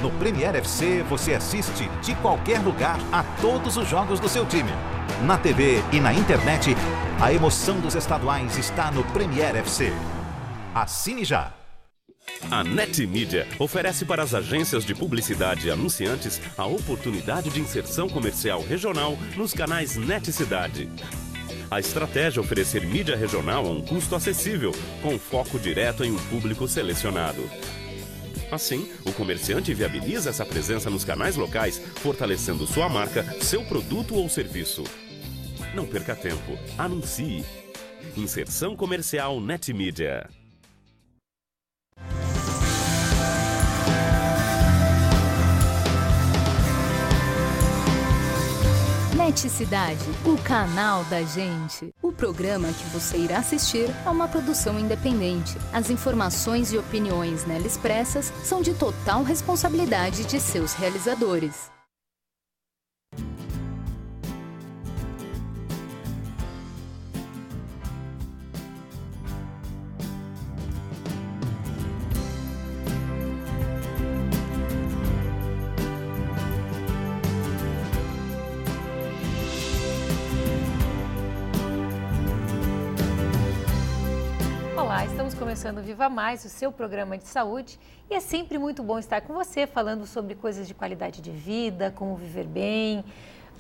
No Premier FC você assiste de qualquer lugar a todos os jogos do seu time. Na TV e na internet, a emoção dos estaduais está no Premier FC. Assine já! A NetMídia oferece para as agências de publicidade e anunciantes a oportunidade de inserção comercial regional nos canais Net Cidade. A estratégia é oferecer mídia regional a um custo acessível, com foco direto em um público selecionado. Assim, o comerciante viabiliza essa presença nos canais locais, fortalecendo sua marca, seu produto ou serviço. Não perca tempo, anuncie. Inserção comercial NetMídia. Net Cidade, o canal da gente. O programa que você irá assistir é uma produção independente. As informações e opiniões nela expressas são de total responsabilidade de seus realizadores. Começando Viva Mais, o seu programa de saúde, e é sempre muito bom estar com você, falando sobre coisas de qualidade de vida, como viver bem,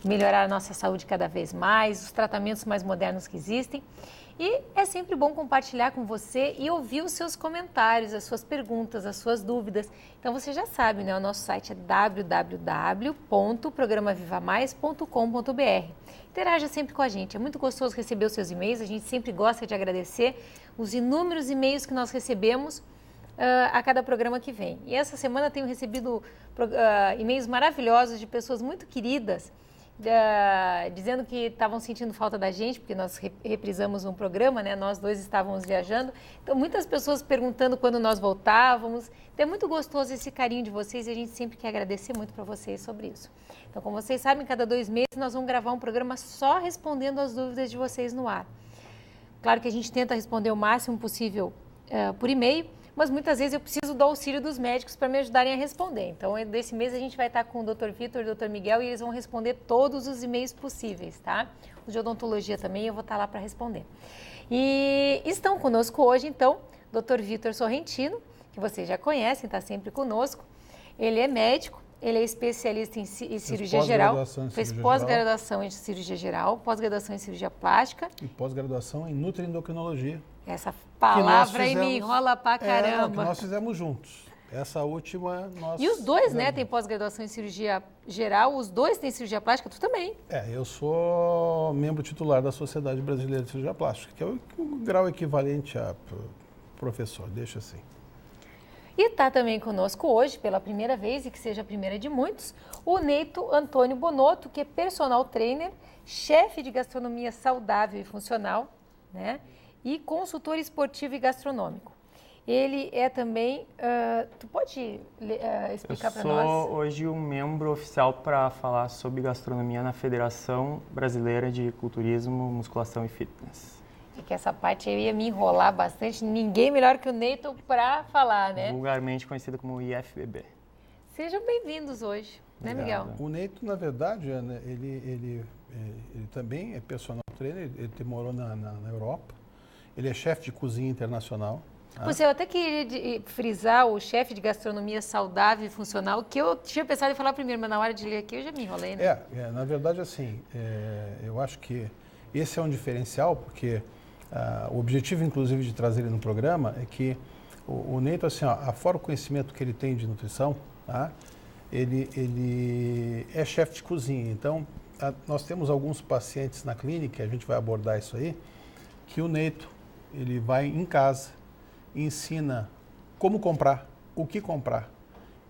melhorar a nossa saúde cada vez mais, os tratamentos mais modernos que existem. E é sempre bom compartilhar com você e ouvir os seus comentários, as suas perguntas, as suas dúvidas. Então você já sabe, né? O nosso site é www.programavivamais.com.br. Interaja sempre com a gente, é muito gostoso receber os seus e-mails, a gente sempre gosta de agradecer os inúmeros e-mails que nós recebemos a cada programa que vem. E essa semana tenho recebido e-mails maravilhosos de pessoas muito queridas, dizendo que estavam sentindo falta da gente, porque nós reprisamos um programa, né? Nós dois estávamos viajando. Então, muitas pessoas perguntando quando nós voltávamos. Então, é muito gostoso esse carinho de vocês e a gente sempre quer agradecer muito para vocês sobre isso. Então, como vocês sabem, cada 2 meses nós vamos gravar um programa só respondendo as dúvidas de vocês no ar. Claro que a gente tenta responder o máximo possível por e-mail, mas muitas vezes eu preciso do auxílio dos médicos para me ajudarem a responder. Então, desse mês a gente vai estar com o Dr. Vitor e o Dr. Miguel e eles vão responder todos os e-mails possíveis, tá? Os de odontologia também, eu vou estar lá para responder. E estão conosco hoje, então, Dr. Vitor Sorrentino, que vocês já conhecem, está sempre conosco. Ele é médico, ele é especialista em cirurgia geral, fez pós-graduação em cirurgia geral, pós-graduação em cirurgia plástica. E pós-graduação em nutriendocrinologia. Essa palavra aí me enrola pra caramba. Que nós fizemos juntos. Essa última nós... E os dois, né, têm pós-graduação em cirurgia geral, os dois têm cirurgia plástica, tu também. Eu sou membro titular da Sociedade Brasileira de Cirurgia Plástica, que é o grau equivalente a professor, deixa assim. E está também conosco hoje, pela primeira vez, e que seja a primeira de muitos, o Neito Antônio Bonotto, que é personal trainer, chefe de gastronomia saudável e funcional, né? E consultor esportivo e gastronômico. Ele é também... tu pode explicar para nós? Eu sou hoje um membro oficial para falar sobre gastronomia na Federação Brasileira de Culturismo, Musculação e Fitness. É que essa parte eu ia me enrolar bastante. Ninguém melhor que o Neito para falar, né? Vulgarmente conhecido como IFBB. Sejam bem-vindos hoje, né, Miguel? O Neito, na verdade, ele também é personal trainer, ele morou na Europa. Ele é chefe de cozinha internacional. Eu até queria frisar o chefe de gastronomia saudável e funcional, que eu tinha pensado em falar primeiro, mas na hora de ler aqui eu já me enrolei, né? Na verdade, assim, eu acho que esse é um diferencial, porque o objetivo, inclusive, de trazer ele no programa é que o Neito, assim, afora o conhecimento que ele tem de nutrição, tá? Ele é chefe de cozinha. Então, nós temos alguns pacientes na clínica, a gente vai abordar isso aí, que o Neito, ele vai em casa e ensina como comprar, o que comprar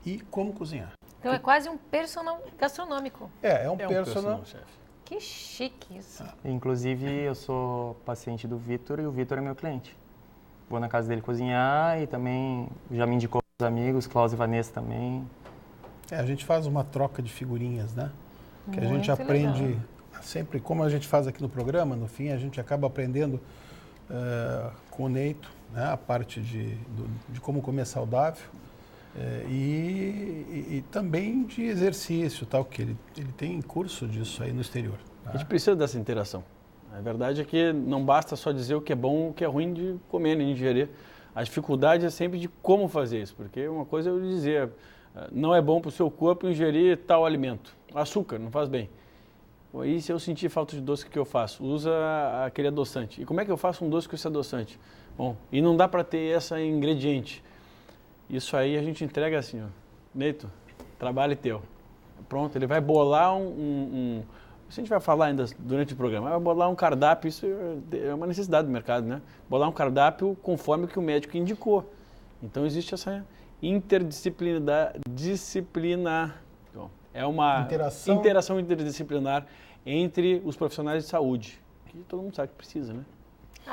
e como cozinhar. Então é quase um personal gastronômico. É um personal chefe. Que chique isso. Inclusive, eu sou paciente do Vitor e o Vitor é meu cliente. Vou na casa dele cozinhar e também já me indicou os amigos, Klaus e Vanessa também. A gente faz uma troca de figurinhas, né? Que a Muito gente aprende legal. sempre, como a gente faz aqui no programa, no fim a gente acaba aprendendo com o Neito, né, a parte de como comer saudável e e também de exercício, tal, que ele tem curso disso aí no exterior. A gente precisa dessa interação. A verdade é que não basta só dizer o que é bom ou o que é ruim de comer, nem de ingerir. A dificuldade é sempre de como fazer isso, porque uma coisa é eu dizer, não é bom para o seu corpo ingerir tal alimento. Açúcar, não faz bem. E se eu sentir falta de doce, o que eu faço? Usa aquele adoçante. E como é que eu faço um doce com esse adoçante? Bom, e não dá para ter esse ingrediente. Isso aí a gente entrega assim, ó. Neito, trabalho teu. Pronto, ele vai bolar isso a gente vai falar ainda durante o programa, vai bolar um cardápio, isso é uma necessidade do mercado, né? Bolar um cardápio conforme o que o médico indicou. Então existe essa interdisciplinar. É uma interação interdisciplinar entre os profissionais de saúde, que todo mundo sabe que precisa, né?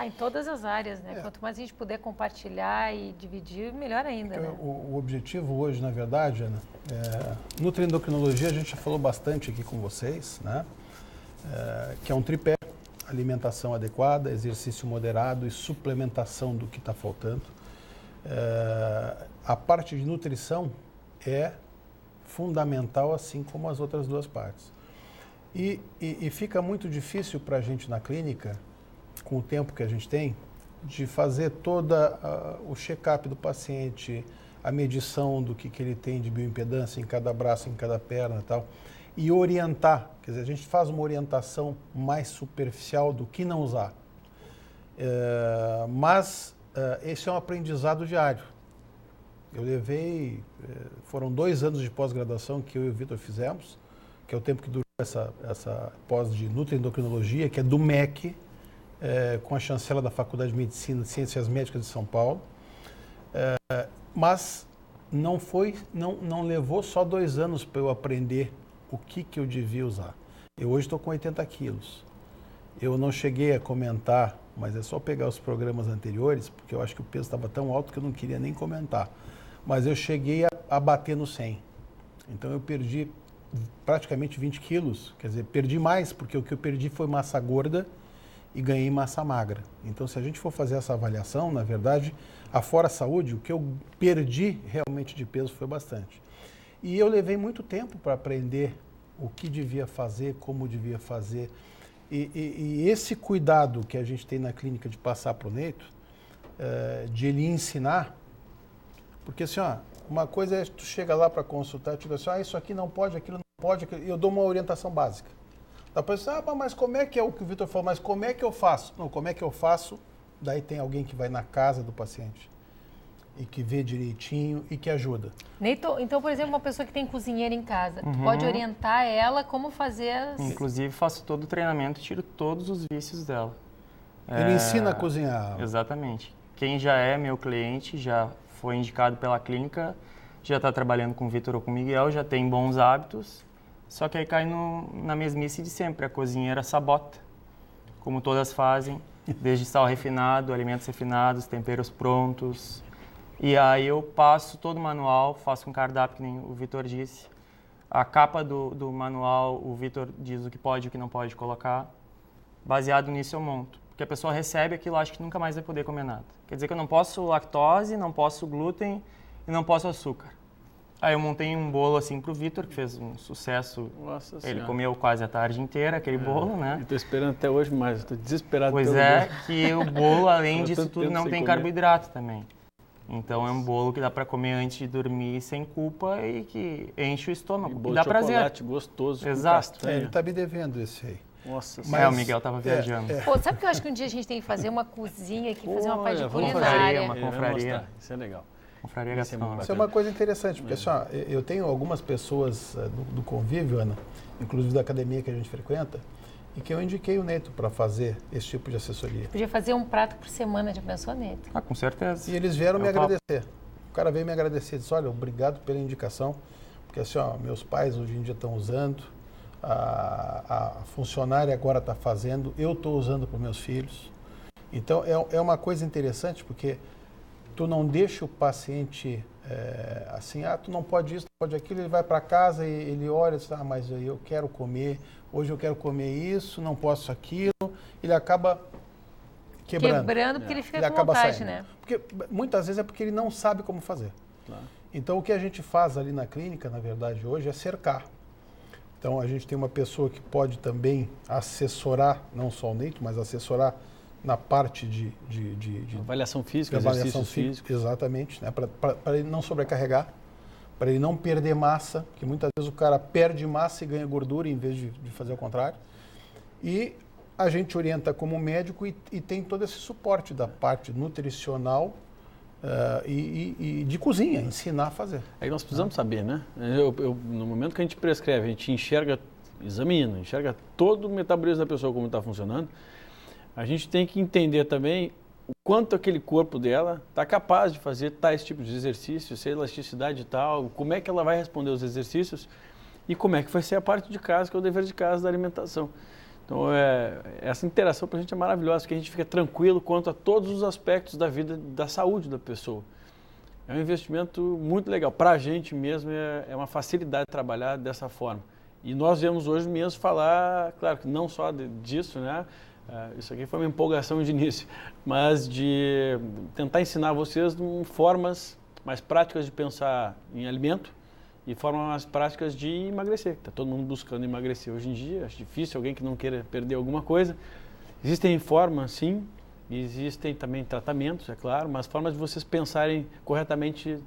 Em todas as áreas, né? Quanto mais a gente puder compartilhar e dividir, melhor ainda, né? O objetivo hoje, na verdade, Ana, nutriendocrinologia, a gente já falou bastante aqui com vocês, né? Que é um tripé: alimentação adequada, exercício moderado e suplementação do que está faltando. A parte de nutrição é fundamental, assim como as outras duas partes. E fica muito difícil para a gente na clínica, com o tempo que a gente tem, de fazer toda o check-up do paciente, a medição do que ele tem de bioimpedância em cada braço, em cada perna e tal, e orientar. Quer dizer, a gente faz uma orientação mais superficial do que não usar. Mas esse é um aprendizado diário. Eu levei, foram 2 anos de pós-graduação que eu e o Vitor fizemos, que é o tempo que durou essa pós de nutriendocrinologia, que é do MEC, com a chancela da Faculdade de Medicina e Ciências Médicas de São Paulo. Mas não levou só 2 anos para eu aprender o que eu devia usar. Eu hoje estou com 80 quilos. Eu não cheguei a comentar, mas é só pegar os programas anteriores, porque eu acho que o peso estava tão alto que eu não queria nem comentar. Mas eu cheguei a bater no 100. Então eu perdi praticamente 20 quilos. Quer dizer, perdi mais, porque o que eu perdi foi massa gorda e ganhei massa magra. Então, se a gente for fazer essa avaliação, na verdade, afora a saúde, o que eu perdi realmente de peso foi bastante. E eu levei muito tempo para aprender o que devia fazer, como devia fazer. E esse cuidado que a gente tem na clínica de passar para o Neito, de ele ensinar, porque assim, uma coisa é tu chega lá para consultar e tu diz assim, isso aqui não pode, aquilo não pode, e eu dou uma orientação básica. Depois, mas como é que é o que o Vitor falou, mas como é que eu faço? Não, como é que eu faço? Daí tem alguém que vai na casa do paciente e que vê direitinho e que ajuda. Neito, então, por exemplo, uma pessoa que tem cozinheira em casa, tu pode orientar ela como fazer as... Inclusive, faço todo o treinamento e tiro todos os vícios dela. Ele ensina a cozinhar. Exatamente. Quem já é meu cliente, já foi indicado pela clínica, já está trabalhando com o Vitor ou com o Miguel, já tem bons hábitos, só que aí cai na mesmice de sempre, a cozinheira sabota, como todas fazem, desde sal refinado, alimentos refinados, temperos prontos. E aí eu passo todo o manual, faço um cardápio, que nem o Vitor disse. A capa do manual, o Vitor diz o que pode e o que não pode colocar. Baseado nisso eu monto. Porque a pessoa recebe aquilo e acha que nunca mais vai poder comer nada. Quer dizer que eu não posso lactose, não posso glúten e não posso açúcar. Aí eu montei um bolo assim pro Vitor, que fez um sucesso. Nossa Ele Senhora. Comeu quase a tarde inteira aquele bolo, né? Estou esperando até hoje, mas estou desesperado. Pois é, que o bolo, além disso tudo, não tem carboidrato também. Então é um bolo que dá para comer antes de dormir sem culpa e que enche o estômago, e dá prazer. Chocolate gostoso. Exato. Ele está me devendo esse aí. Nossa, mas o Miguel estava viajando. Pô, sabe que eu acho que um dia a gente tem que fazer uma cozinha aqui, fazer uma parte de culinária. Uma confraria. Isso é legal. Confraria gastronômica. Isso é uma coisa interessante, porque assim, eu tenho algumas pessoas do convívio, Ana, inclusive da academia que a gente frequenta, e que eu indiquei o Neito para fazer esse tipo de assessoria. Podia fazer um prato por semana, já pensou, Neito? Com certeza. E eles vieram me agradecer. O cara veio me agradecer, disse, olha, obrigado pela indicação, porque assim, meus pais hoje em dia estão usando, a funcionária agora está fazendo, eu estou usando para os meus filhos. Então, é uma coisa interessante, porque tu não deixa o paciente assim, tu não pode isso, não pode aquilo, ele vai para casa e ele olha e diz, mas eu quero comer, hoje eu quero comer isso, não posso aquilo, ele acaba quebrando porque ele fica com vontade, né? Porque muitas vezes é porque ele não sabe como fazer. Claro. Então, o que a gente faz ali na clínica, na verdade, hoje, é cercar. Então, a gente tem uma pessoa que pode também assessorar, não só o Neito, mas assessorar na parte de avaliação física, exercícios físicos. Exatamente, né? Para ele não sobrecarregar, para ele não perder massa, porque muitas vezes o cara perde massa e ganha gordura em vez de fazer o contrário. E a gente orienta como médico e tem todo esse suporte da parte nutricional e de cozinha, ensinar a fazer. Aí nós precisamos saber, né? No momento que a gente prescreve, a gente enxerga todo o metabolismo da pessoa, como está funcionando. A gente tem que entender também o quanto aquele corpo dela está capaz de fazer tais tipos de exercícios, se a elasticidade e tal, como é que ela vai responder aos exercícios e como é que vai ser a parte de casa, que é o dever de casa da alimentação. Então, essa interação para a gente é maravilhosa, porque a gente fica tranquilo quanto a todos os aspectos da vida, da saúde da pessoa. É um investimento muito legal. Para a gente mesmo é uma facilidade trabalhar dessa forma. E nós viemos hoje mesmo falar, claro que não só disso, né? Isso aqui foi uma empolgação de início, mas de tentar ensinar vocês formas mais práticas de pensar em alimento e formas mais práticas de emagrecer. Está todo mundo buscando emagrecer hoje em dia, acho difícil alguém que não queira perder alguma coisa. Existem formas, sim, existem também tratamentos, é claro, mas formas de vocês pensarem corretamente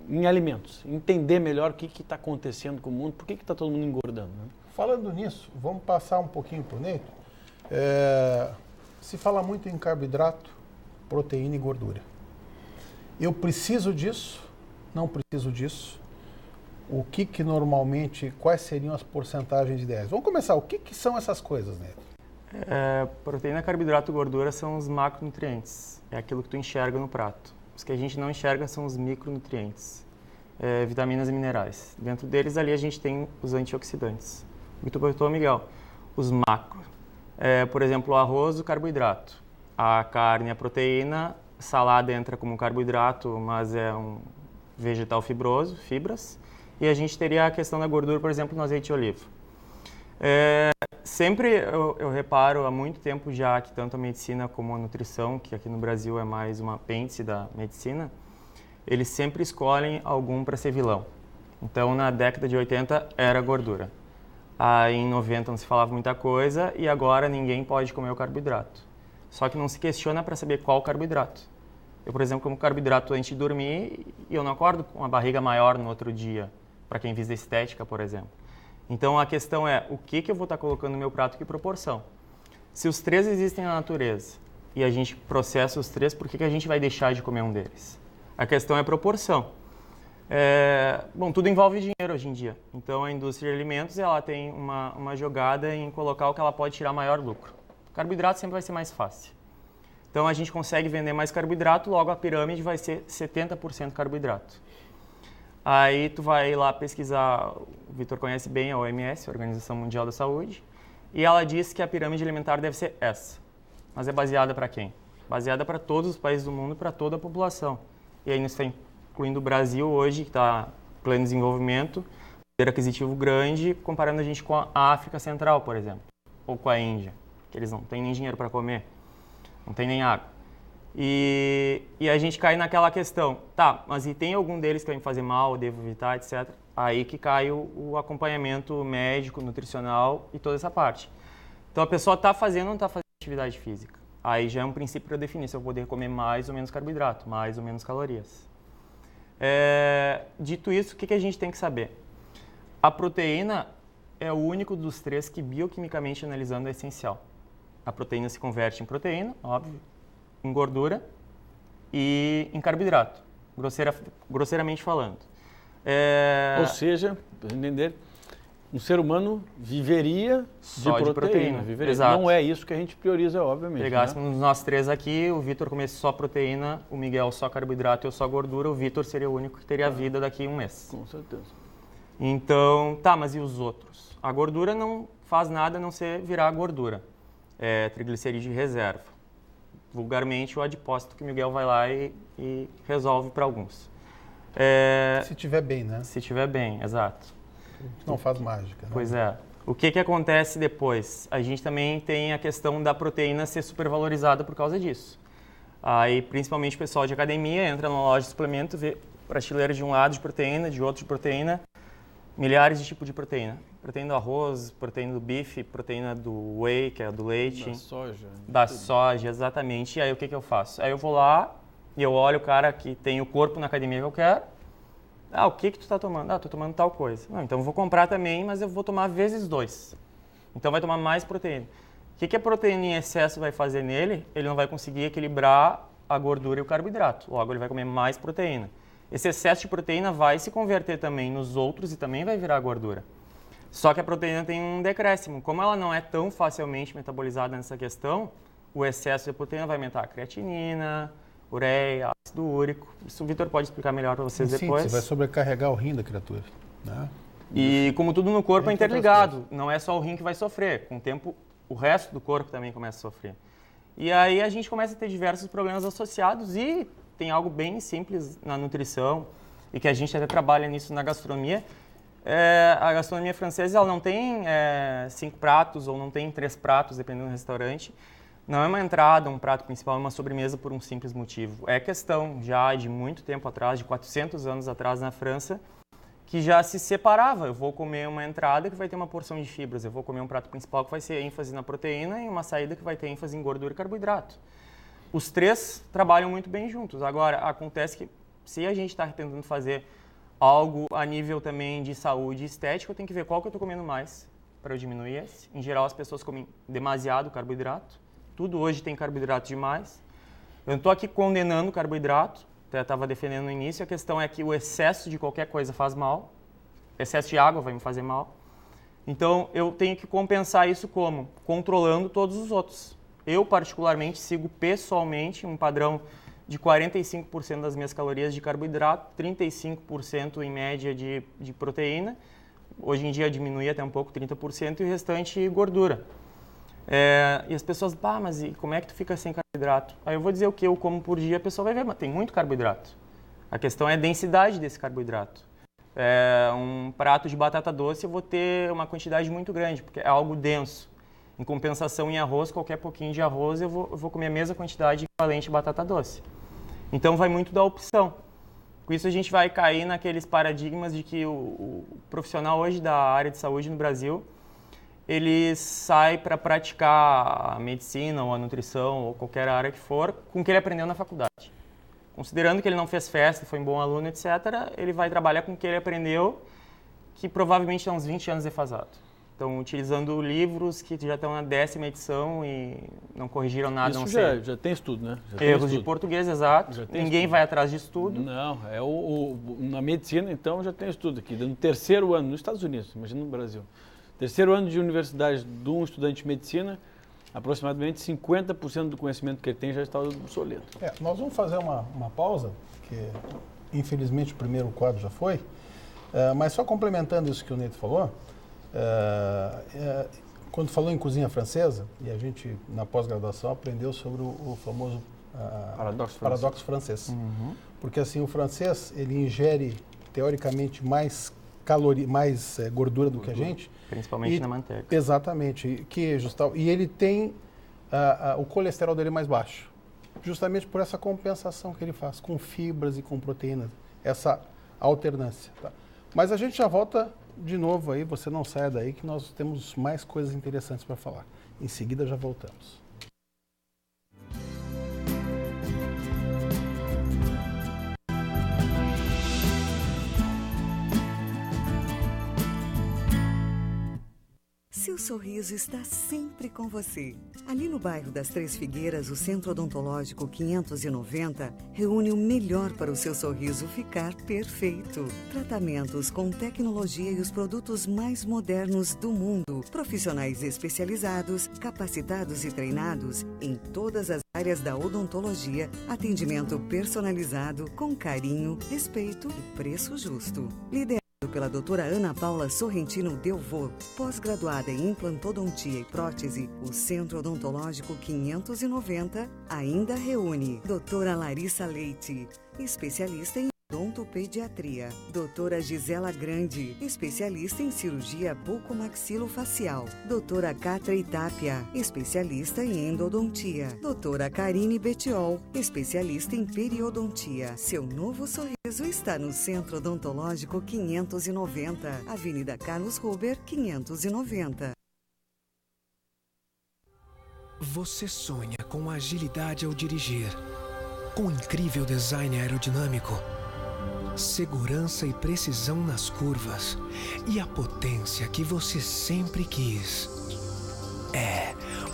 em alimentos, entender melhor o que está acontecendo com o mundo, por que está todo mundo engordando. Né? Falando nisso, vamos passar um pouquinho para o Neito. Se fala muito em carboidrato, proteína e gordura. Eu preciso disso? Não preciso disso? O que normalmente, quais seriam as porcentagens ideais? Vamos começar, o que são essas coisas, Neto? Proteína, carboidrato e gordura são os macronutrientes, é aquilo que tu enxerga no prato. Os que a gente não enxerga são os micronutrientes, vitaminas e minerais. Dentro deles ali a gente tem os antioxidantes. O que tu perguntou, Miguel, os macro. Por exemplo, o arroz, o carboidrato. A carne, a proteína, salada entra como carboidrato, mas é um vegetal fibroso, fibras. E a gente teria a questão da gordura, por exemplo, no azeite de oliva. Sempre eu reparo há muito tempo já que tanto a medicina como a nutrição, que aqui no Brasil é mais um apêndice da medicina, eles sempre escolhem algum para ser vilão. Então, na década de 80 era gordura. Aí em 90 não se falava muita coisa e agora ninguém pode comer o carboidrato. Só que não se questiona para saber qual carboidrato. Eu, por exemplo, como carboidrato antes de dormir e eu não acordo com uma barriga maior no outro dia, para quem visa estética, por exemplo. Então a questão é, o que eu vou estar colocando no meu prato, que proporção? Se os três existem na natureza e a gente processa os três, por que a gente vai deixar de comer um deles? A questão é proporção. Bom, tudo envolve dinheiro hoje em dia. Então a indústria de alimentos ela tem uma jogada em colocar o que ela pode tirar maior lucro. Carboidrato sempre vai ser mais fácil. Então a gente consegue vender mais carboidrato, logo a pirâmide vai ser 70% carboidrato. Aí tu vai lá pesquisar, o Vitor conhece bem a OMS, a Organização Mundial da Saúde, e ela diz que a pirâmide alimentar deve ser essa. Mas é baseada para quem? Baseada para todos os países do mundo, para toda a população. E aí nós está incluindo o Brasil hoje, que está em pleno desenvolvimento, poder aquisitivo grande, comparando a gente com a África Central, por exemplo, ou com a Índia, que eles não têm nem dinheiro para comer, não tem nem água. E a gente cai naquela questão, tá, mas e tem algum deles que vai me fazer mal, eu devo evitar, etc. Aí que cai o acompanhamento médico, nutricional e toda essa parte. Então a pessoa está fazendo ou não está fazendo atividade física. Aí já é um princípio para definir se eu vou poder comer mais ou menos carboidrato, mais ou menos calorias. Dito isso, o que a gente tem que saber? A proteína é o único dos três que bioquimicamente analisando é essencial. A proteína se converte em proteína, óbvio, em gordura e em carboidrato, grosseiramente falando. Ou seja, para entender, um ser humano viveria só de proteína. Viveria. Exato. Não é isso que a gente prioriza, obviamente. Pegássemos nós três aqui, o Vitor comesse só proteína, o Miguel só carboidrato e eu só gordura, o Vitor seria o único que teria vida daqui a um mês. Com certeza. Então, tá, mas e os outros? A gordura não faz nada a não ser virar gordura. É triglicerídeo de reserva. Vulgarmente, o adipócito que o Miguel vai lá e resolve para alguns. Se tiver bem, né? Se tiver bem, exato. Não faz mágica. Né? Pois é. O que acontece depois? A gente também tem a questão da proteína ser supervalorizada por causa disso. Aí, principalmente o pessoal de academia entra na loja de suplemento, vê prateleira de um lado de proteína, de outro de proteína, milhares de tipos de proteína. Proteína do arroz, proteína do bife, proteína do whey, que é do leite. Da soja. Da soja, exatamente. E aí o que eu faço? Aí eu vou lá e eu olho o cara que tem o corpo na academia que eu quero. O que tu tá tomando? Tô tomando tal coisa. Não, então eu vou comprar também, mas eu vou tomar vezes 2. Então vai tomar mais proteína. O que a proteína em excesso vai fazer nele? Ele não vai conseguir equilibrar a gordura e o carboidrato. Logo, ele vai comer mais proteína. Esse excesso de proteína vai se converter também nos outros e também vai virar gordura. Só que a proteína tem um decréscimo. Como ela não é tão facilmente metabolizada nessa questão, o excesso de proteína vai aumentar a creatinina, ureia, ácido úrico. Isso o Vitor pode explicar melhor para vocês depois. Você vai sobrecarregar o rim da criatura. Né? E como tudo no corpo é interligado, não é só o rim que vai sofrer. Com o tempo, o resto do corpo também começa a sofrer. E aí a gente começa a ter diversos problemas associados e tem algo bem simples na nutrição e que a gente até trabalha nisso na gastronomia. A gastronomia francesa ela não tem 5 pratos ou não tem 3 pratos, dependendo do restaurante. Não é uma entrada, um prato principal, é uma sobremesa por um simples motivo. É questão já de muito tempo atrás, de 400 anos atrás na França, que já se separava. Eu vou comer uma entrada que vai ter uma porção de fibras, eu vou comer um prato principal que vai ser ênfase na proteína e uma saída que vai ter ênfase em gordura e carboidrato. Os 3 trabalham muito bem juntos. Agora, acontece que se a gente está tentando fazer algo a nível também de saúde e estética, eu tenho que ver qual que eu estou comendo mais para eu diminuir esse. Em geral, as pessoas comem demasiado carboidrato. Tudo hoje tem carboidrato demais. Eu não estou aqui condenando o carboidrato, até estava defendendo no início. A questão é que o excesso de qualquer coisa faz mal. Excesso de água vai me fazer mal. Então, eu tenho que compensar isso como? Controlando todos os outros. Eu, particularmente, sigo pessoalmente um padrão de 45% das minhas calorias de carboidrato, 35% em média de proteína. Hoje em dia diminui até um pouco, 30%, e o restante gordura. E as pessoas, mas e como é que tu fica sem carboidrato? Aí eu vou dizer o que eu como por dia, a pessoa vai ver, mas tem muito carboidrato. A questão é a densidade desse carboidrato. Um prato de batata doce eu vou ter uma quantidade muito grande, porque é algo denso. Em compensação, em arroz, qualquer pouquinho de arroz, eu vou comer a mesma quantidade equivalente de batata doce. Então, vai muito da opção. Com isso, a gente vai cair naqueles paradigmas de que o profissional hoje da área de saúde no Brasil, ele sai para praticar a medicina ou a nutrição ou qualquer área que for com o que ele aprendeu na faculdade. Considerando que ele não fez festa, foi um bom aluno, etc., ele vai trabalhar com o que ele aprendeu, que provavelmente está uns 20 anos defasado. Estão utilizando livros que já estão na 10ª edição e não corrigiram nada. Isso não já tem estudo, né? Erros de português, exato. Ninguém vai atrás de estudo. Não, na medicina, então, já tem estudo aqui. No 3º ano, nos Estados Unidos, imagina no Brasil. 3º ano de universidade de um estudante de medicina, aproximadamente 50% do conhecimento que ele tem já está obsoleto. Nós vamos fazer uma pausa, que infelizmente o primeiro quadro já foi, mas só complementando isso que o Neto falou, quando falou em cozinha francesa, e a gente na pós-graduação aprendeu sobre o famoso paradoxo francês. Uhum. Porque assim, o francês, ele ingere teoricamente mais gordura do que a gente. Principalmente na manteiga. Exatamente, queijo e tal. E ele tem o colesterol dele mais baixo, justamente por essa compensação que ele faz com fibras e com proteínas, essa alternância. Tá? Mas a gente já volta de novo aí, você não saia daí que nós temos mais coisas interessantes para falar. Em seguida já voltamos. Seu sorriso está sempre com você. Ali no bairro das Três Figueiras, o Centro Odontológico 590 reúne o melhor para o seu sorriso ficar perfeito. Tratamentos com tecnologia e os produtos mais modernos do mundo. Profissionais especializados, capacitados e treinados em todas as áreas da odontologia. Atendimento personalizado, com carinho, respeito e preço justo. Pela doutora Ana Paula Sorrentino Delvaux, pós-graduada em implantodontia e prótese, o Centro Odontológico 590 ainda reúne doutora Larissa Leite, especialista em odontopediatria, doutora Gisela Grande, especialista em cirurgia bucomaxilofacial, doutora Catra Itápia, especialista em endodontia, doutora Karine Betiol, especialista em periodontia. Seu novo sorriso sorriso está no Centro Odontológico 590, Avenida Carlos Ruber, 590. Você sonha com agilidade ao dirigir, com incrível design aerodinâmico, segurança e precisão nas curvas e a potência que você sempre quis.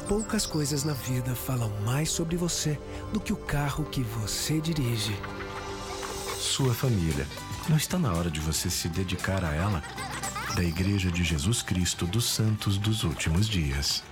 Poucas coisas na vida falam mais sobre você do que o carro que você dirige. Sua família. Não está na hora de você se dedicar a ela? Da Igreja de Jesus Cristo dos Santos dos Últimos Dias.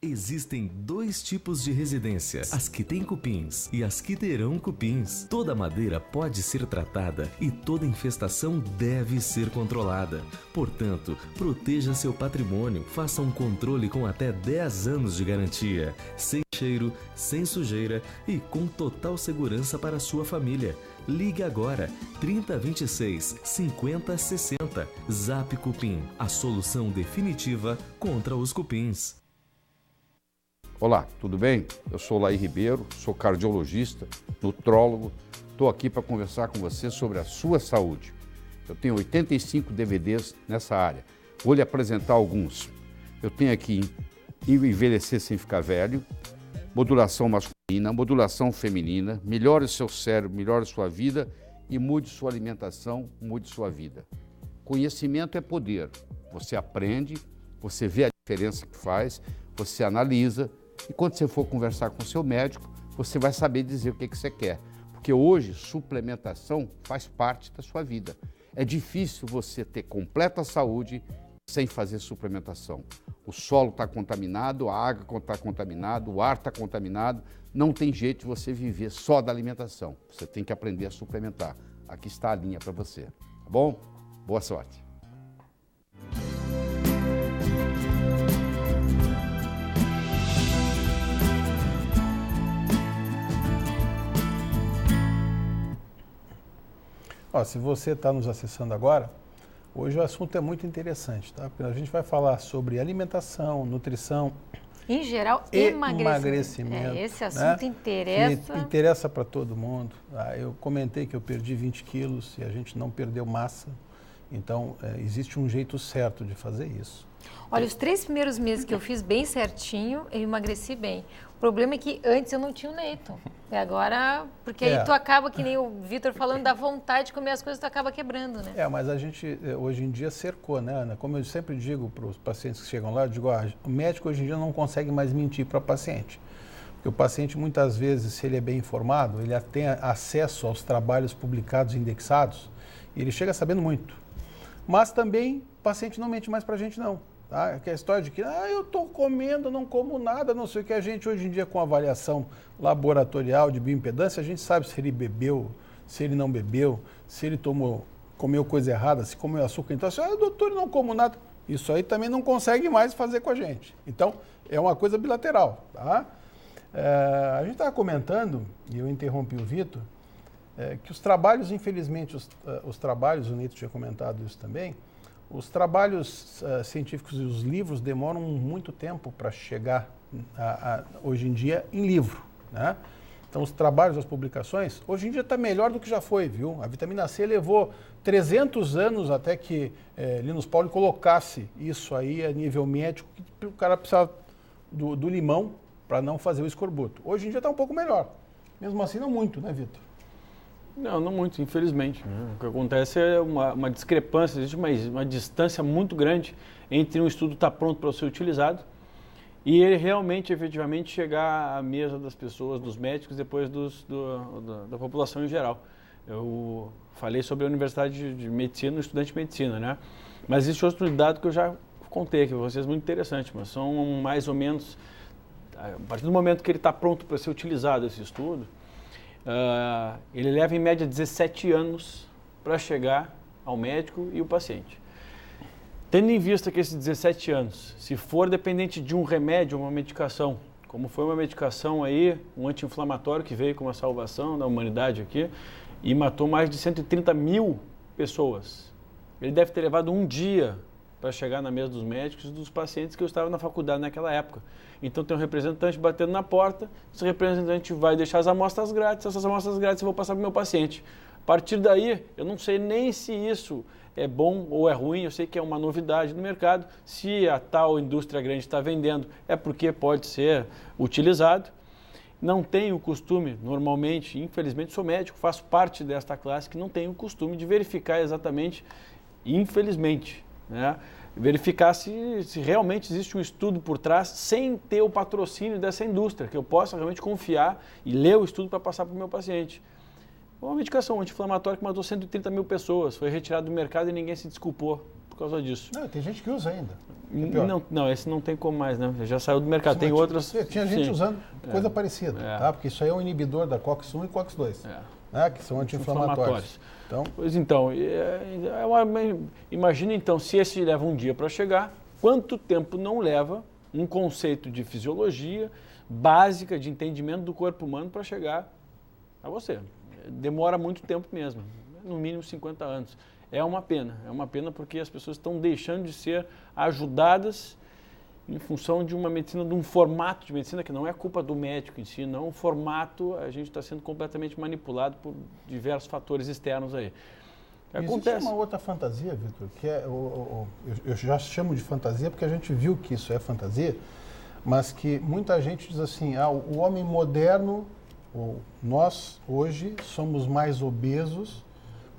Existem 2 tipos de residência, as que têm cupins e as que terão cupins. Toda madeira pode ser tratada e toda infestação deve ser controlada. Portanto, proteja seu patrimônio, faça um controle com até 10 anos de garantia, sem cheiro, sem sujeira e com total segurança para sua família. Ligue agora, 3026 5060. Zap Cupim, a solução definitiva contra os cupins. Olá, tudo bem? Eu sou Laí Ribeiro, sou cardiologista, nutrólogo. Estou aqui para conversar com você sobre a sua saúde. Eu tenho 85 DVDs nessa área. Vou lhe apresentar alguns. Eu tenho aqui Envelhecer Sem Ficar Velho, Modulação Masculina, Modulação Feminina, Melhore seu cérebro, melhore sua vida e mude sua alimentação, mude sua vida. Conhecimento é poder. Você aprende, você vê a diferença que faz, você analisa. E quando você for conversar com o seu médico, você vai saber dizer o que você quer. Porque hoje, suplementação faz parte da sua vida. É difícil você ter completa saúde sem fazer suplementação. O solo está contaminado, a água está contaminada, o ar está contaminado. Não tem jeito de você viver só da alimentação. Você tem que aprender a suplementar. Aqui está a linha para você. Tá bom? Boa sorte. Se você está nos acessando agora, hoje o assunto é muito interessante, tá? A gente vai falar sobre alimentação, nutrição. Em geral, emagrecimento. Esse assunto, né? Interessa para todo mundo. Eu comentei que eu perdi 20 quilos e a gente não perdeu massa. Então, existe um jeito certo de fazer isso. Olha, os 3 primeiros meses que eu fiz bem certinho, eu emagreci bem. O problema é que antes eu não tinha o Neito. E agora, porque aí tu acaba, que nem o Vitor falando, da vontade de comer as coisas, tu acaba quebrando, né? Mas a gente hoje em dia cercou, né, Ana? Como eu sempre digo para os pacientes que chegam lá, eu digo, o médico hoje em dia não consegue mais mentir para o paciente. Porque o paciente, muitas vezes, se ele é bem informado, ele tem acesso aos trabalhos publicados e indexados, e ele chega sabendo muito. Mas também o paciente não mente mais para a gente, não. Tá? Que é a história de que eu estou comendo, não como nada, não sei o que. A gente hoje em dia, com avaliação laboratorial de bioimpedância, a gente sabe se ele bebeu, se ele não bebeu, se ele comeu coisa errada, se comeu açúcar. Então, assim, doutor, eu não como nada. Isso aí também não consegue mais fazer com a gente. Então, é uma coisa bilateral. Tá? A gente estava comentando, e eu interrompi o Vitor, que os trabalhos, infelizmente, os trabalhos, o Nito tinha comentado isso também, os trabalhos científicos e os livros demoram muito tempo para chegar, hoje em dia, em livro, né? Então, os trabalhos, as publicações, hoje em dia está melhor do que já foi, viu? A vitamina C levou 300 anos até que Linus Pauling colocasse isso aí a nível médico, que o cara precisava do limão para não fazer o escorbuto. Hoje em dia está um pouco melhor. Mesmo assim, não muito, né, Vitor? Não muito, infelizmente. Né? O que acontece é uma discrepância, existe uma distância muito grande entre um estudo estar pronto para ser utilizado e ele realmente, efetivamente, chegar à mesa das pessoas, dos médicos, depois da população em geral. Eu falei sobre a Universidade de Medicina, o estudante de Medicina, né? Mas existe outro dado que eu já contei aqui para vocês, muito interessante, mas são mais ou menos, a partir do momento que ele está pronto para ser utilizado, esse estudo, ele leva em média 17 anos para chegar ao médico e o paciente. Tendo em vista que esses 17 anos, se for dependente de um remédio, uma medicação, como foi uma medicação aí, um anti-inflamatório que veio com uma salvação da humanidade aqui e matou mais de 130 mil pessoas, ele deve ter levado um dia para chegar na mesa dos médicos e dos pacientes que eu estava na faculdade naquela época. Então tem um representante batendo na porta, esse representante vai deixar as amostras grátis, essas amostras grátis eu vou passar para o meu paciente. A partir daí, eu não sei nem se isso é bom ou é ruim, eu sei que é uma novidade no mercado. Se a tal indústria grande está vendendo, é porque pode ser utilizado. Não tenho o costume, normalmente, infelizmente sou médico, faço parte desta classe que não tem o costume de verificar exatamente, infelizmente, né? Verificar se realmente existe um estudo por trás sem ter o patrocínio dessa indústria, que eu possa realmente confiar e ler o estudo para passar para o meu paciente. Uma medicação anti-inflamatória que matou 130 mil pessoas, foi retirado do mercado e ninguém se desculpou por causa disso. Não, tem gente que usa ainda. Não, esse não tem como mais, né? Já saiu do mercado. Tem outras... Tinha gente usando coisa parecida, tá? Porque isso aí é um inibidor da COX-1 e COX-2, né? Que são anti-inflamatórios. Então... Pois então, imagina então, se esse leva um dia para chegar, quanto tempo não leva um conceito de fisiologia básica, de entendimento do corpo humano para chegar a você. Demora muito tempo mesmo, no mínimo 50 anos. É uma pena porque as pessoas estão deixando de ser ajudadas em função de uma medicina, de um formato de medicina que não é culpa do médico em si, não. O formato, a gente está sendo completamente manipulado por diversos fatores externos aí. Existe uma outra fantasia, Vitor, que é, eu já chamo de fantasia porque a gente viu que isso é fantasia, mas que muita gente diz assim, o homem moderno, nós hoje somos mais obesos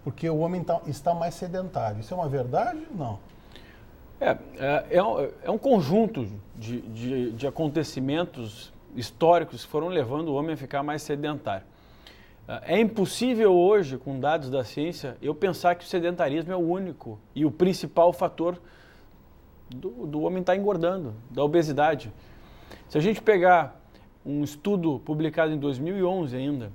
porque o homem está mais sedentário. Isso é uma verdade ou não? É um conjunto de acontecimentos históricos que foram levando o homem a ficar mais sedentário. É impossível hoje, com dados da ciência, eu pensar que o sedentarismo é o único e o principal fator do homem estar engordando, da obesidade. Se a gente pegar um estudo publicado em 2011 ainda,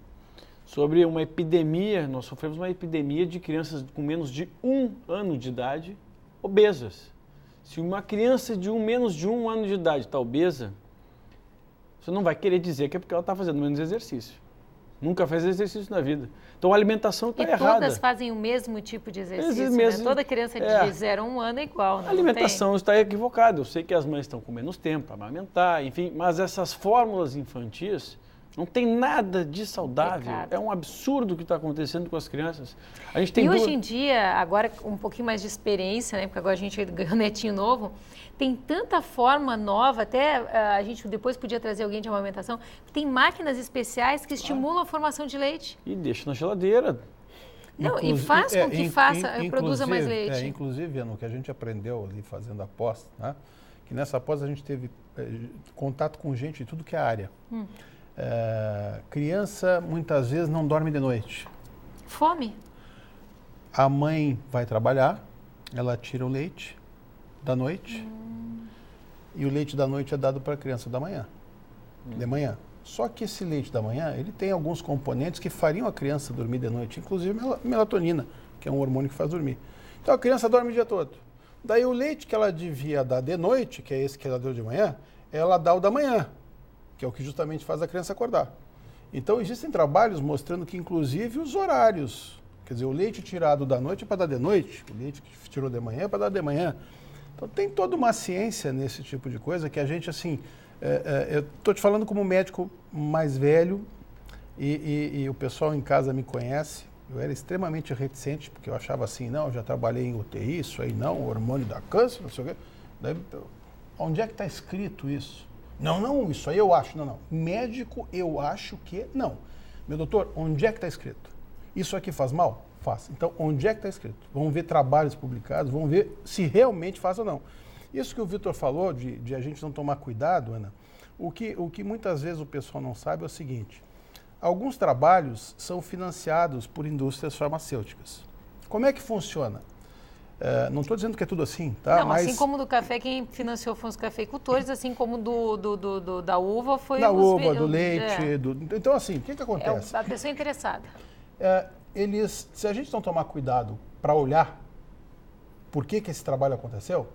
sobre uma epidemia, nós sofremos uma epidemia de crianças com menos de 1 ano de idade obesas. Se uma criança de menos de 1 ano de idade está obesa, você não vai querer dizer que é porque ela está fazendo menos exercício. Nunca fez exercício na vida. Então a alimentação está errada. E todas fazem o mesmo tipo de exercício, né? Toda criança de 0 a 1 ano é igual. Né? A alimentação está equivocada. Eu sei que as mães estão com menos tempo para amamentar, enfim, mas essas fórmulas infantis não tem nada de saudável. É um absurdo o que está acontecendo com as crianças. A gente tem hoje em dia, agora um pouquinho mais de experiência, né? Porque agora a gente ganhou um netinho novo, tem tanta forma nova, até a gente depois podia trazer alguém de amamentação, tem máquinas especiais que estimulam a formação de leite. E deixa na geladeira. Não, e faz com que produza mais leite. Inclusive, no que a gente aprendeu ali fazendo a pós, né? Que nessa pós a gente teve contato com gente de tudo que é área. Criança muitas vezes não dorme de noite. Fome. A mãe vai trabalhar, ela tira o leite da noite e o leite da noite é dado para a criança da manhã, de manhã. Só que esse leite da manhã, ele tem alguns componentes que fariam a criança dormir de noite, inclusive melatonina, que é um hormônio que faz dormir. Então a criança dorme o dia todo. Daí o leite que ela devia dar de noite, que é esse que ela deu de manhã, ela dá o da manhã, que é o que justamente faz a criança acordar. Então existem trabalhos mostrando que inclusive os horários, quer dizer, o leite tirado da noite é para dar de noite, o leite que tirou de manhã é para dar de manhã. Então tem toda uma ciência nesse tipo de coisa que a gente, assim, eu estou te falando como médico mais velho e o pessoal em casa me conhece. Eu era extremamente reticente, porque eu achava assim, não, eu já trabalhei em UTI, isso aí não, hormônio da câncer, não sei o quê. Daí, onde é que está escrito isso? Não, isso aí eu acho. Não. Médico, eu acho que não. Meu doutor, onde é que está escrito? Isso aqui faz mal? Faz. Então, onde é que está escrito? Vamos ver trabalhos publicados, vamos ver se realmente faz ou não. Isso que o Vitor falou, de a gente não tomar cuidado, Ana, o que muitas vezes o pessoal não sabe é o seguinte: alguns trabalhos são financiados por indústrias farmacêuticas. Como é que funciona? Não estou dizendo que é tudo assim, tá? Não, mas assim como do café, quem financiou foram os cafeicultores, assim como da uva foi da uva, do leite. Então, assim, o que acontece? É a pessoa interessada. Se a gente não tomar cuidado para olhar por que esse trabalho aconteceu,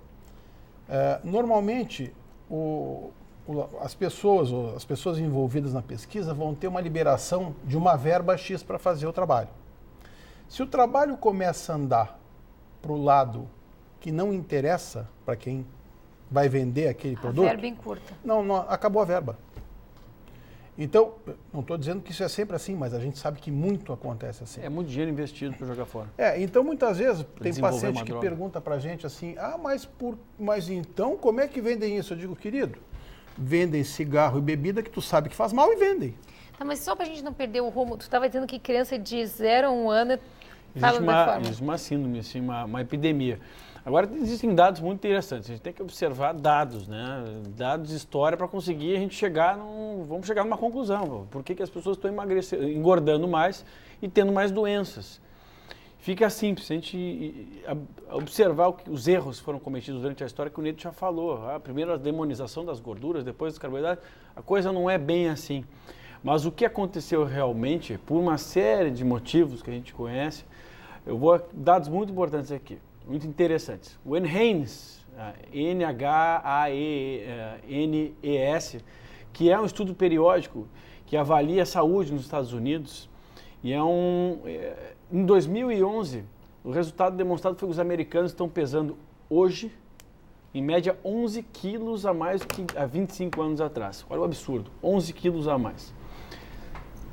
normalmente as pessoas envolvidas na pesquisa vão ter uma liberação de uma verba X para fazer o trabalho. Se o trabalho começa a andar para o lado que não interessa para quem vai vender aquele produto. A verba encurta. Não, acabou a verba. Então, não estou dizendo que isso é sempre assim, mas a gente sabe que muito acontece assim. É muito dinheiro investido para jogar fora. Então muitas vezes tem paciente que droga. pergunta para a gente assim, mas então como é que vendem isso? Eu digo, querido, vendem cigarro e bebida que tu sabe que faz mal e vendem. Tá, mas só para a gente não perder o rumo, tu estava dizendo que criança de 0 a 1 ano existe uma síndrome, assim, uma epidemia. Agora, existem dados muito interessantes. A gente tem que observar dados, né? Dados de história para conseguir a gente vamos chegar numa conclusão. Por que as pessoas estão engordando mais e tendo mais doenças? Fica simples, a gente observar os erros que foram cometidos durante a história, que o Neto já falou. Primeiro a demonização das gorduras, depois dos carboidratos. A coisa não é bem assim. Mas o que aconteceu realmente, por uma série de motivos que a gente conhece, eu vou dar dados muito importantes aqui. Muito interessantes. O NHANES, N-H-A-E-N-E-S, que é um estudo periódico que avalia a saúde nos Estados Unidos, e em 2011, o resultado demonstrado foi que os americanos estão pesando hoje, em média, 11 quilos a mais do que há 25 anos atrás. Olha o absurdo, 11 quilos a mais.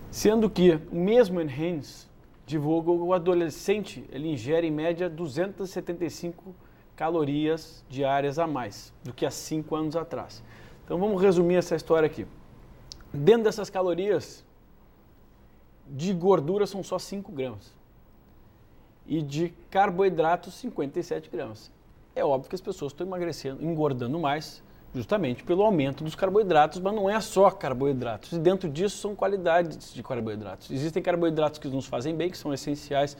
Sendo que o mesmo NHANES divulga que o adolescente ele ingere em média 275 calorias diárias a mais do que há 5 anos atrás. Então vamos resumir essa história aqui. Dentro dessas calorias, de gordura são só 5 gramas e de carboidratos 57 gramas. É óbvio que as pessoas estão emagrecendo, engordando mais, justamente pelo aumento dos carboidratos, mas não é só carboidratos. E dentro disso são qualidades de carboidratos. Existem carboidratos que nos fazem bem, que são essenciais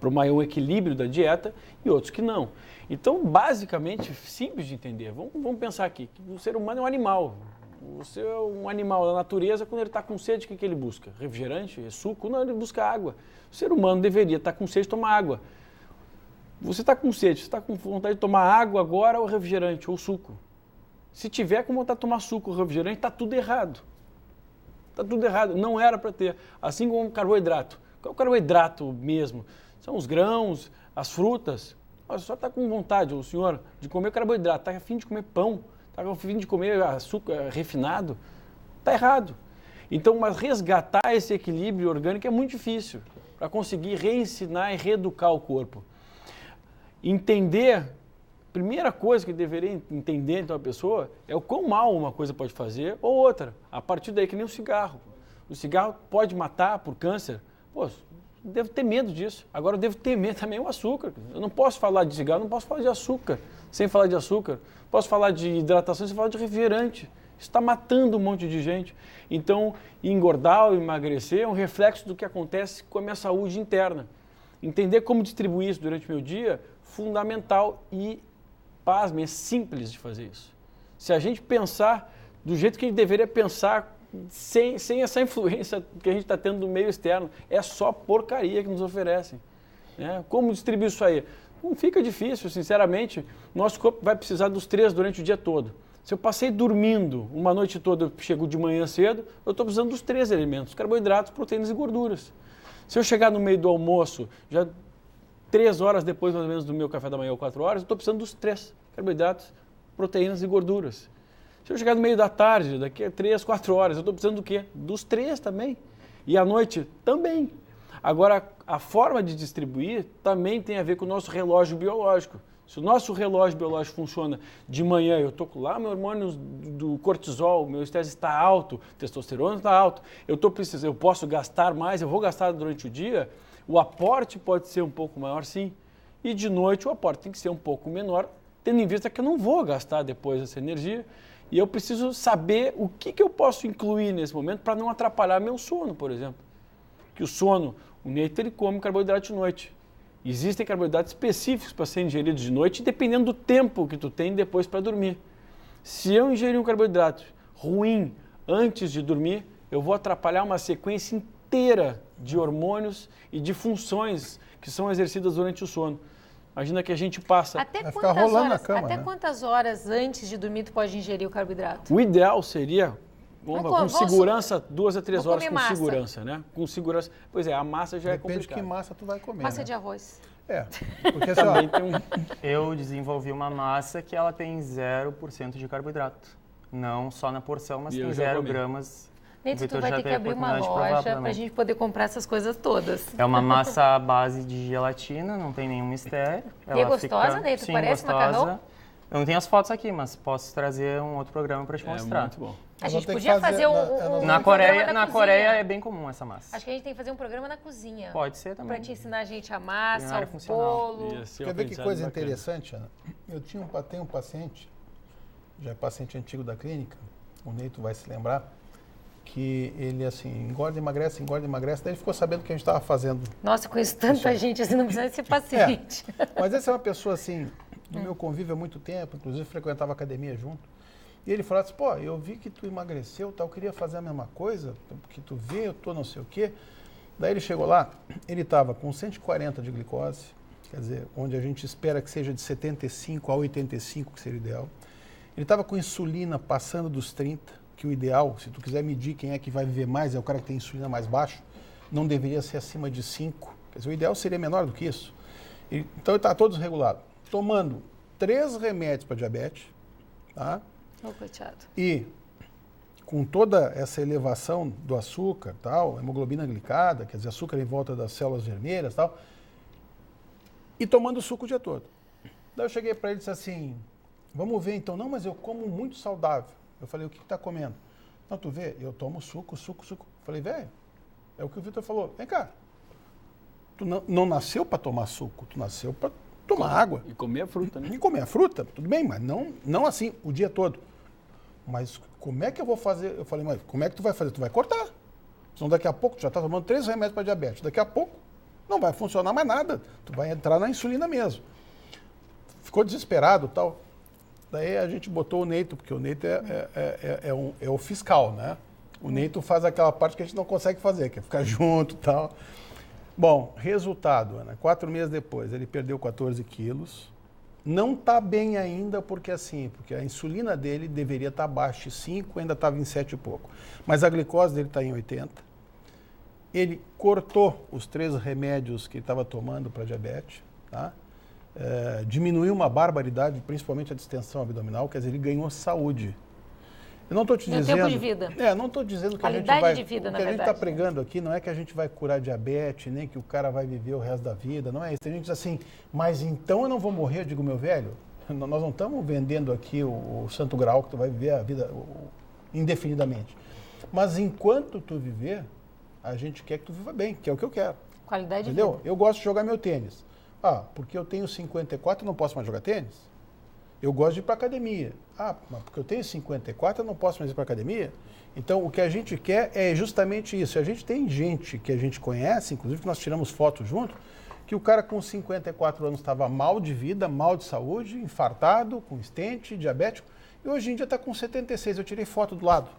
para o maior equilíbrio da dieta, e outros que não. Então, basicamente, simples de entender. Vamos pensar aqui, que o ser humano é um animal. Você é um animal da natureza, quando ele está com sede, o que ele busca? Refrigerante? Suco? Não, ele busca água. O ser humano deveria estar com sede e tomar água. Você está com sede, você está com vontade de tomar água agora ou refrigerante ou suco? Se tiver com vontade de tomar suco ou refrigerante, está tudo errado. Está tudo errado. Não era para ter. Assim como o carboidrato. Qual é o carboidrato mesmo? São os grãos, as frutas. Olha, só está com vontade, o senhor, de comer carboidrato. Está a fim de comer pão. Está a fim de comer açúcar refinado. Está errado. Então, mas resgatar esse equilíbrio orgânico é muito difícil. Para conseguir reensinar e reeducar o corpo. Entender... Primeira coisa que deveria entender então a pessoa é o quão mal uma coisa pode fazer ou outra. A partir daí que nem o cigarro. O cigarro pode matar por câncer. Pô, eu devo ter medo disso. Agora eu devo temer também o açúcar. Eu não posso falar de cigarro, não posso falar de açúcar sem falar de açúcar. Posso falar de hidratação sem falar de refrigerante. Isso está matando um monte de gente. Então, engordar ou emagrecer é um reflexo do que acontece com a minha saúde interna. Entender como distribuir isso durante o meu dia, fundamental e pasme, é simples de fazer isso. Se a gente pensar do jeito que a gente deveria pensar, sem essa influência que a gente está tendo do meio externo, é só porcaria que nos oferecem. Né? Como distribuir isso aí? Não fica difícil, sinceramente. Nosso corpo vai precisar dos 3 durante o dia todo. Se eu passei dormindo uma noite toda, eu chego de manhã cedo, eu estou precisando dos 3 elementos, carboidratos, proteínas e gorduras. Se eu chegar no meio do almoço, já 3 horas depois, mais ou menos, do meu café da manhã ou 4 horas, eu estou precisando dos 3, carboidratos, proteínas e gorduras. Se eu chegar no meio da tarde, daqui a 3, 4 horas, eu estou precisando do quê? Dos 3 também. E à noite também. Agora, a forma de distribuir também tem a ver com o nosso relógio biológico. Se o nosso relógio biológico funciona de manhã, eu estou lá, meu hormônio do cortisol, meu estresse está alto, testosterona está alto, eu posso gastar mais, eu vou gastar durante o dia, o aporte pode ser um pouco maior, sim. E de noite o aporte tem que ser um pouco menor, tendo em vista que eu não vou gastar depois essa energia. E eu preciso saber o que eu posso incluir nesse momento para não atrapalhar meu sono, por exemplo. Que o sono, o Neito, ele come carboidrato de noite. Existem carboidratos específicos para serem ingeridos de noite, dependendo do tempo que tu tem depois para dormir. Se eu ingerir um carboidrato ruim antes de dormir, eu vou atrapalhar uma sequência inteira de hormônios e de funções que são exercidas durante o sono. Imagina que a gente passa... Até quantas horas antes de dormir tu pode ingerir o carboidrato? O ideal seria, com segurança, 2 a 3 horas com segurança, né? Com segurança. Pois é, a massa já é complicada. Depende de que massa tu vai comer. Massa né? de arroz. Porque assim, ó, Eu desenvolvi uma massa que ela tem 0% de carboidrato. Não só na porção, mas tem 0 gramas. Neto, tu vai ter que abrir uma loja para a gente poder comprar essas coisas todas. É uma massa à base de gelatina, não tem nenhum mistério. E é gostosa, Neto? Sim, parece gostosa. Macarrão? Eu não tenho as fotos aqui, mas posso trazer um outro programa para te mostrar. Muito bom. A gente podia fazer um Na Coreia Coreia é bem comum essa massa. Acho que a gente tem que fazer um programa na cozinha. Pode ser também. Para te ensinar a gente a massa, o bolo. Quer ver que coisa interessante, Ana? Eu tenho um paciente, já é paciente antigo da clínica, o Neito vai se lembrar, que ele assim, engorda, emagrece, daí ele ficou sabendo que a gente estava fazendo. Nossa, eu conheço tanta gente assim, não precisa ser paciente. Mas essa é uma pessoa assim, do meu convívio há muito tempo, inclusive frequentava academia junto. E ele falou assim, pô, eu vi que tu emagreceu, tal, eu queria fazer a mesma coisa, porque tu vê, eu tô não sei o quê. Daí ele chegou lá, ele estava com 140 de glicose, quer dizer, onde a gente espera que seja de 75 a 85, que seria o ideal. Ele estava com insulina passando dos 30, que o ideal, se tu quiser medir quem é que vai viver mais, é o cara que tem insulina mais baixo, não deveria ser acima de 5. Quer dizer, o ideal seria menor do que isso. Então ele está todo desregulado, tomando 3 remédios para diabetes, tá? Oh, coitado. E com toda essa elevação do açúcar, tal, hemoglobina glicada, quer dizer, açúcar em volta das células vermelhas, tal, e tomando suco o dia todo. Daí eu cheguei para ele e disse assim, vamos ver então, não, mas eu como muito saudável. Eu falei, o que está comendo? Não, tu vê, eu tomo suco. Eu falei, velho, é o que o Vitor falou, vem cá, tu não nasceu para tomar suco, tu nasceu para tomar água. E comer a fruta, né? E comer a fruta, tudo bem, mas não assim, o dia todo. Mas como é que eu vou fazer? Eu falei, mas como é que tu vai fazer? Tu vai cortar. Senão daqui a pouco tu já está tomando 3 remédios para diabetes. Daqui a pouco não vai funcionar mais nada. Tu vai entrar na insulina mesmo. Ficou desesperado e tal. Daí a gente botou o Neito, porque o Neito é o fiscal, né? O Neito faz aquela parte que a gente não consegue fazer, que é ficar junto e tal. Bom, resultado, Ana, 4 meses depois, ele perdeu 14 quilos. Não está bem ainda, porque a insulina dele deveria estar abaixo de 5, ainda estava em 7 e pouco. Mas a glicose dele está em 80. Ele cortou os 3 remédios que ele estava tomando para diabetes, tá? Diminuiu uma barbaridade, principalmente a distensão abdominal, quer dizer, ele ganhou saúde. Eu não estou te dizendo... tempo de vida. Não estou dizendo que qualidade a gente vai... de vida, o que a gente está pregando aqui não é que a gente vai curar diabetes, nem que o cara vai viver o resto da vida, não é isso. Tem gente que diz assim, mas então eu não vou morrer? Eu digo, meu velho, nós não estamos vendendo aqui o santo grau que tu vai viver a vida indefinidamente. Mas enquanto tu viver, a gente quer que tu viva bem, que é o que eu quero. Qualidade de vida. vida. Eu gosto de jogar meu tênis. Porque eu tenho 54 e não posso mais jogar tênis? Eu gosto de ir para academia. Mas porque eu tenho 54 eu não posso mais ir para academia? Então, o que a gente quer é justamente isso. A gente tem gente que a gente conhece, inclusive que nós tiramos fotos junto, que o cara com 54 anos estava mal de vida, mal de saúde, infartado, com estente, diabético, e hoje em dia está com 76. Eu tirei foto do lado,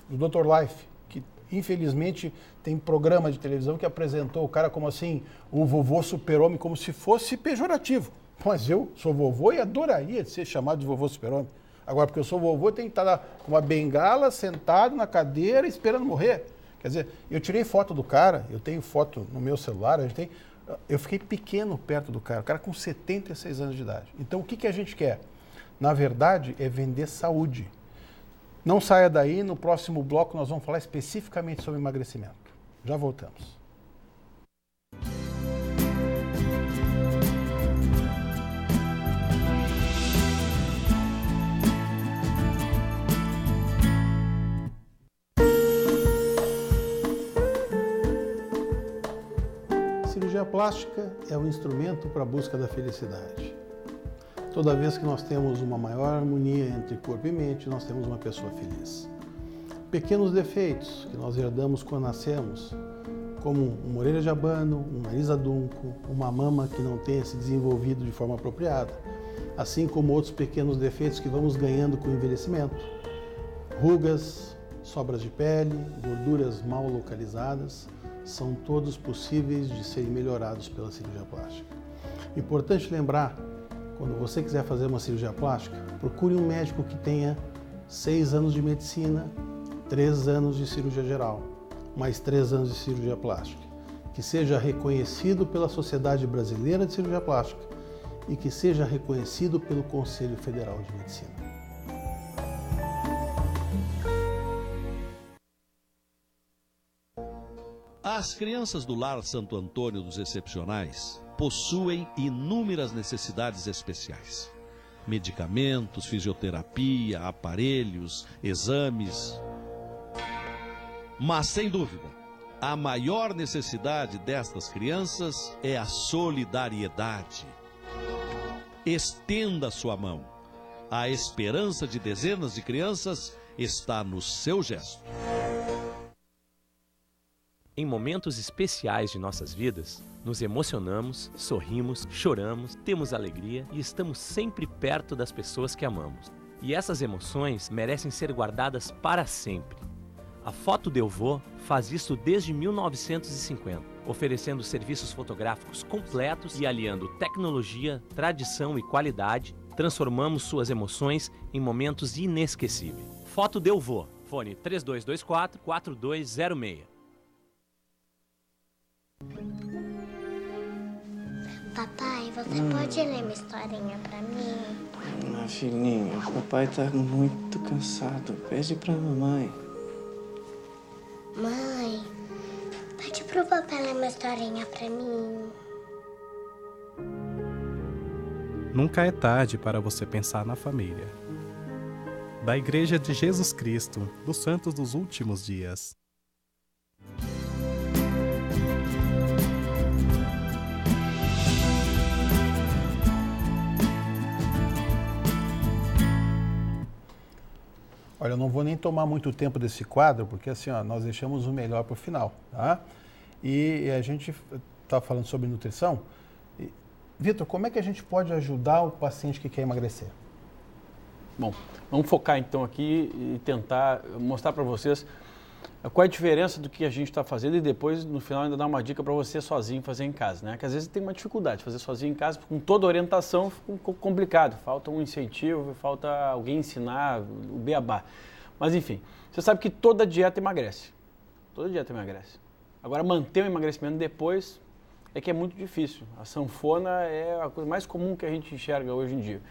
do Dr. Life, que infelizmente tem programa de televisão que apresentou o cara como assim, o vovô super-homem, como se fosse pejorativo. Mas eu sou vovô e adoraria ser chamado de vovô super-homem. Agora, porque eu sou vovô, eu tenho que estar com uma bengala, sentado na cadeira, esperando morrer. Quer dizer, eu tirei foto do cara, eu tenho foto no meu celular, eu fiquei pequeno perto do cara, o cara com 76 anos de idade. Então, o que a gente quer? Na verdade, é vender saúde. Não saia daí, no próximo bloco nós vamos falar especificamente sobre emagrecimento. Já voltamos. Cirurgia plástica é um instrumento para a busca da felicidade. Toda vez que nós temos uma maior harmonia entre corpo e mente, nós temos uma pessoa feliz. Pequenos defeitos que nós herdamos quando nascemos, como uma orelha de abano, um nariz adunco, uma mama que não tenha se desenvolvido de forma apropriada, assim como outros pequenos defeitos que vamos ganhando com o envelhecimento, rugas, sobras de pele, gorduras mal localizadas, são todos possíveis de serem melhorados pela cirurgia plástica. Importante lembrar, quando você quiser fazer uma cirurgia plástica, procure um médico que tenha 6 anos de medicina, 3 anos de cirurgia geral, mais 3 anos de cirurgia plástica. que seja reconhecido pela Sociedade Brasileira de Cirurgia Plástica e que seja reconhecido pelo Conselho Federal de Medicina. As crianças do Lar Santo Antônio dos Excepcionais possuem inúmeras necessidades especiais. Medicamentos, fisioterapia, aparelhos, exames. Mas, sem dúvida, a maior necessidade destas crianças é a solidariedade. Estenda sua mão. A esperança de dezenas de crianças está no seu gesto. Em momentos especiais de nossas vidas, nos emocionamos, sorrimos, choramos, temos alegria e estamos sempre perto das pessoas que amamos. E essas emoções merecem ser guardadas para sempre. A Foto Delvaux faz isso desde 1950, oferecendo serviços fotográficos completos e aliando tecnologia, tradição e qualidade, transformamos suas emoções em momentos inesquecíveis. Foto Delvaux, fone 3224-4206. Papai, você pode ler uma historinha pra mim? Filhinha, o papai tá muito cansado. Pede pra mamãe. Mãe, pede pro papai ler uma historinha pra mim. Nunca é tarde para você pensar na família. Da Igreja de Jesus Cristo, dos Santos dos Últimos Dias. Olha, eu não vou nem tomar muito tempo desse quadro, porque assim, ó, nós deixamos o melhor para o final, tá? E a gente está falando sobre nutrição. Vitor, como é que a gente pode ajudar o paciente que quer emagrecer? Bom, vamos focar então aqui e tentar mostrar para vocês qual é a diferença do que a gente está fazendo e depois, no final, ainda dar uma dica para você sozinho fazer em casa, né? Que às vezes tem uma dificuldade de fazer sozinho em casa, com toda a orientação fica um pouco complicado, falta um incentivo, falta alguém ensinar o beabá. Mas enfim, você sabe que toda dieta emagrece, Agora, manter o emagrecimento depois é que é muito difícil. A sanfona é a coisa mais comum que a gente enxerga hoje em dia.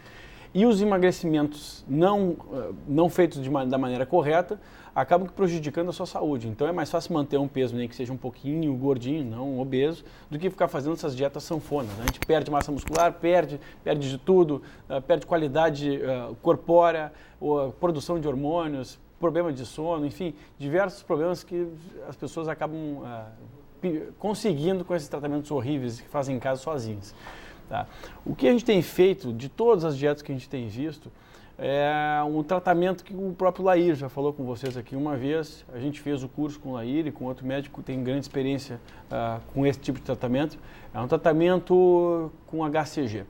E os emagrecimentos não feitos da maneira correta acabam prejudicando a sua saúde. Então é mais fácil manter um peso nem que seja um pouquinho gordinho, não obeso, do que ficar fazendo essas dietas sanfonas. A gente perde massa muscular, perde de tudo, perde qualidade corpórea, produção de hormônios, problema de sono, enfim, diversos problemas que as pessoas acabam conseguindo com esses tratamentos horríveis que fazem em casa sozinhos. Tá? O que a gente tem feito, de todas as dietas que a gente tem visto, é um tratamento que o próprio Lair já falou com vocês aqui uma vez. A gente fez o curso com o Lair e com outro médico que tem grande experiência com esse tipo de tratamento. É um tratamento com HCG.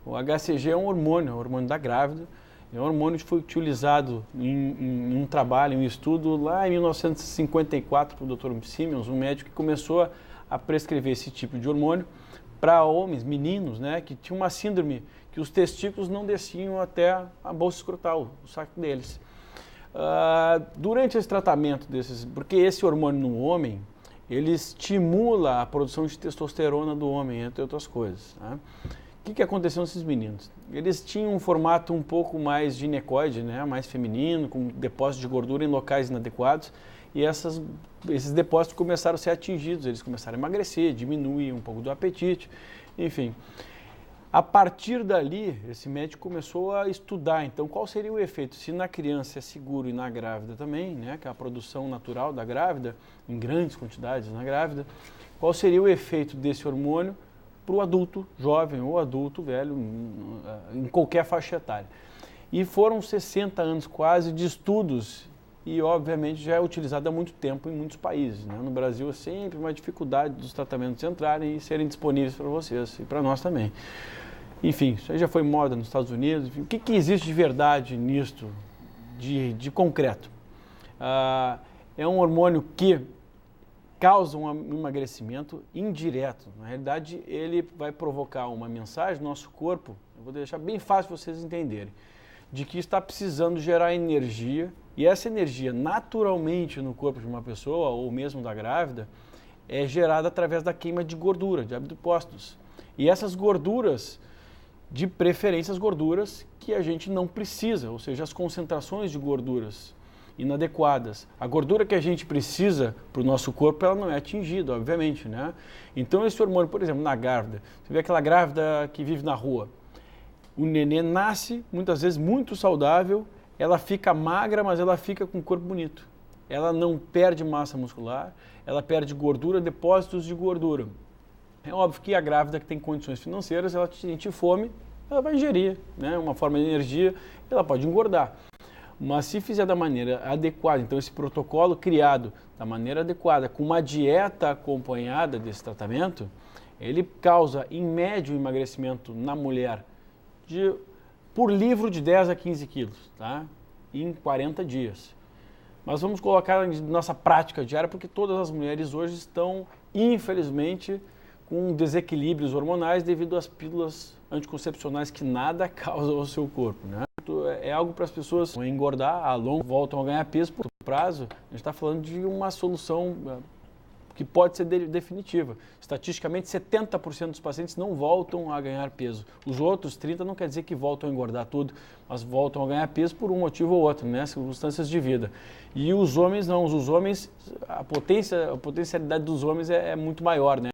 O HCG é um hormônio da grávida. É um hormônio que foi utilizado em um trabalho, em um estudo lá em 1954 pelo Dr. Simmons, um médico que começou a prescrever esse tipo de hormônio para homens, meninos, né, que tinham uma síndrome que os testículos não desciam até a bolsa escrotal, o saco deles. Durante esse tratamento porque esse hormônio no homem, ele estimula a produção de testosterona do homem, entre outras coisas. Né? O que aconteceu nesses meninos? Eles tinham um formato um pouco mais ginecoide, né, mais feminino, com depósito de gordura em locais inadequados, e esses depósitos começaram a ser atingidos, eles começaram a emagrecer, diminuir um pouco do apetite, enfim. A partir dali, esse médico começou a estudar, então, qual seria o efeito, se na criança é seguro e na grávida também, né, que é a produção natural da grávida, em grandes quantidades na grávida, qual seria o efeito desse hormônio para o adulto jovem ou adulto velho, em qualquer faixa etária. E foram 60 anos quase de estudos e, obviamente, já é utilizado há muito tempo em muitos países. Né? No Brasil é sempre uma dificuldade dos tratamentos entrarem e serem disponíveis para vocês e para nós também. Enfim, isso aí já foi moda nos Estados Unidos. Enfim, o que existe de verdade nisto, de concreto? É um hormônio que causa um emagrecimento indireto. Na realidade, ele vai provocar uma mensagem no nosso corpo, eu vou deixar bem fácil vocês entenderem, de que está precisando gerar energia, e essa energia naturalmente no corpo de uma pessoa, ou mesmo da grávida, é gerada através da queima de gordura, de adipócitos. E essas gorduras, de preferência as gorduras que a gente não precisa, ou seja, as concentrações de gorduras inadequadas. A gordura que a gente precisa para o nosso corpo, ela não é atingida, obviamente, né? Então esse hormônio, por exemplo, na grávida, você vê aquela grávida que vive na rua, o nenê nasce, muitas vezes muito saudável, ela fica magra, mas ela fica com um corpo bonito. Ela não perde massa muscular, ela perde gordura, depósitos de gordura. É óbvio que a grávida que tem condições financeiras, ela sente fome, ela vai ingerir, né? Uma forma de energia, ela pode engordar. Mas se fizer da maneira adequada, então esse protocolo criado da maneira adequada, com uma dieta acompanhada desse tratamento, ele causa, em média, um emagrecimento na mulher por livro de 10 a 15 quilos, tá? Em 40 dias. Mas vamos colocar na nossa prática diária, porque todas as mulheres hoje estão, infelizmente, com desequilíbrios hormonais devido às pílulas anticoncepcionais que nada causam ao seu corpo, né? É algo para as pessoas engordar, a longo voltam a ganhar peso por prazo. A gente está falando de uma solução que pode ser definitiva. Estatisticamente, 70% dos pacientes não voltam a ganhar peso. Os outros 30% não quer dizer que voltam a engordar tudo, mas voltam a ganhar peso por um motivo ou outro, né? Circunstâncias de vida. E os homens não, os homens, a potencialidade dos homens é muito maior, né?